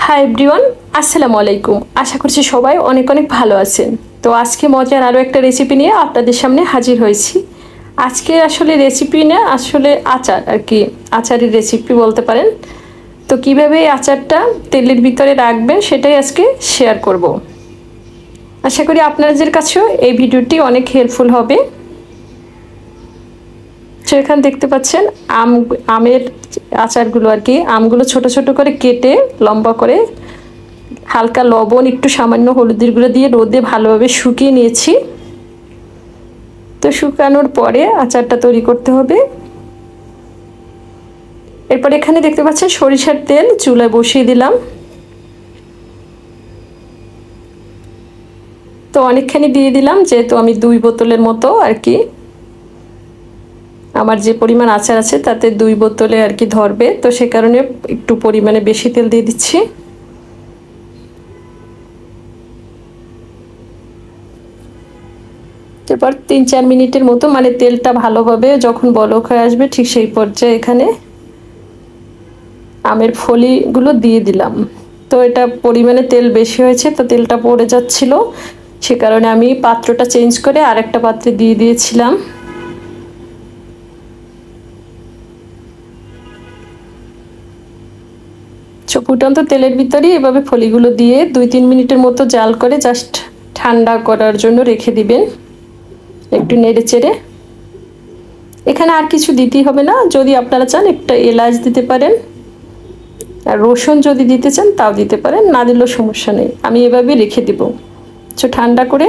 Hi everyone, আসসালামু আলাইকুম। আশা করছি সবাই অনেক অনেক ভালো আছেন। তো আজকে মজার আরও একটা রেসিপি নিয়ে আপনাদের সামনে হাজির হয়েছি। আজকে আসলে রেসিপি না, আসলে আচার আর কি, আচারের রেসিপি বলতে পারেন। তো কীভাবে এই আচারটা তেলের ভিতরে রাখবেন সেটাই আজকে শেয়ার করব। আশা করি আপনাদের কাছেও এই ভিডিওটি অনেক হেল্পফুল হবে। তো এখানে দেখতে পাচ্ছেন আমের আচারগুলো আর কি, আমগুলো ছোট ছোট করে কেটে লম্বা করে হালকা লবণ, একটু সামান্য হলুদের গুঁড়ো দিয়ে রোদে ভালোভাবে শুকিয়ে নিয়েছি। তো শুকানোর পরে আচারটা তৈরি করতে হবে। এরপর এখানে দেখতে পাচ্ছেন সরিষার তেল চুলায় বসিয়ে দিলাম। তো অনেকখানি দিয়ে দিলাম, যেহেতু আমি 2 বোতলের মতো আর কি, আমার যে পরিমাণ আচার আছে তাতে 2 বোতলে আর কি ধরবে, তো সে কারণে একটু পরিমাণে বেশি তেল দিয়ে দিচ্ছি। এরপর 3-4 মিনিটের মতো, মানে তেলটা ভালোভাবে যখন বলক হয়ে আসবে ঠিক সেই পর্যায়ে এখানে আমের ফলিগুলো দিয়ে দিলাম। তো এটা পরিমাণে তেল বেশি হয়েছে, তো তেলটা পড়ে যাচ্ছিল, সে কারণে আমি পাত্রটা চেঞ্জ করে আরেকটা পাত্রে দিয়ে দিয়েছিলাম। ফুটন্ত তেলের ভিতরে এভাবে ফলিগুলো দিয়ে 2-3 মিনিটের মতো জাল করে জাস্ট ঠান্ডা করার জন্য রেখে দিবেন, একটু নেড়ে চেড়ে। এখানে আর কিছু দিতেই হবে না, যদি আপনারা চান একটা এলাচ দিতে পারেন, আর রসুন যদি দিতে চান তাও দিতে পারেন, না দিলেও সমস্যা নেই। আমি এভাবে রেখে দিব ঠান্ডা করে,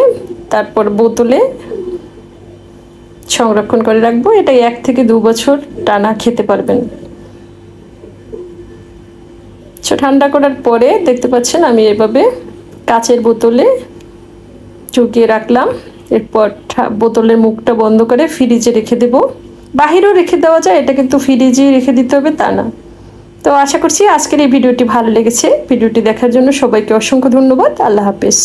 তারপর বোতলে সংরক্ষণ করে রাখবো। এটা 1 থেকে 2 বছর টানা খেতে পারবেন। ঠান্ডা করার পরে দেখতে পাচ্ছেন আমি এভাবে কাচের বোতলে ঢুকিয়ে রাখলাম। এরপর বোতলের মুখটা বন্ধ করে ফ্রিজে রেখে দেব। বাহিরেও রেখে দেওয়া যায়, এটা কিন্তু ফ্রিজে রেখে দিতে হবে তা না। তো আশা করছি আজকের এই ভিডিওটি ভালো লেগেছে। ভিডিওটি দেখার জন্য সবাইকে অসংখ্য ধন্যবাদ। আল্লাহ হাফেজ।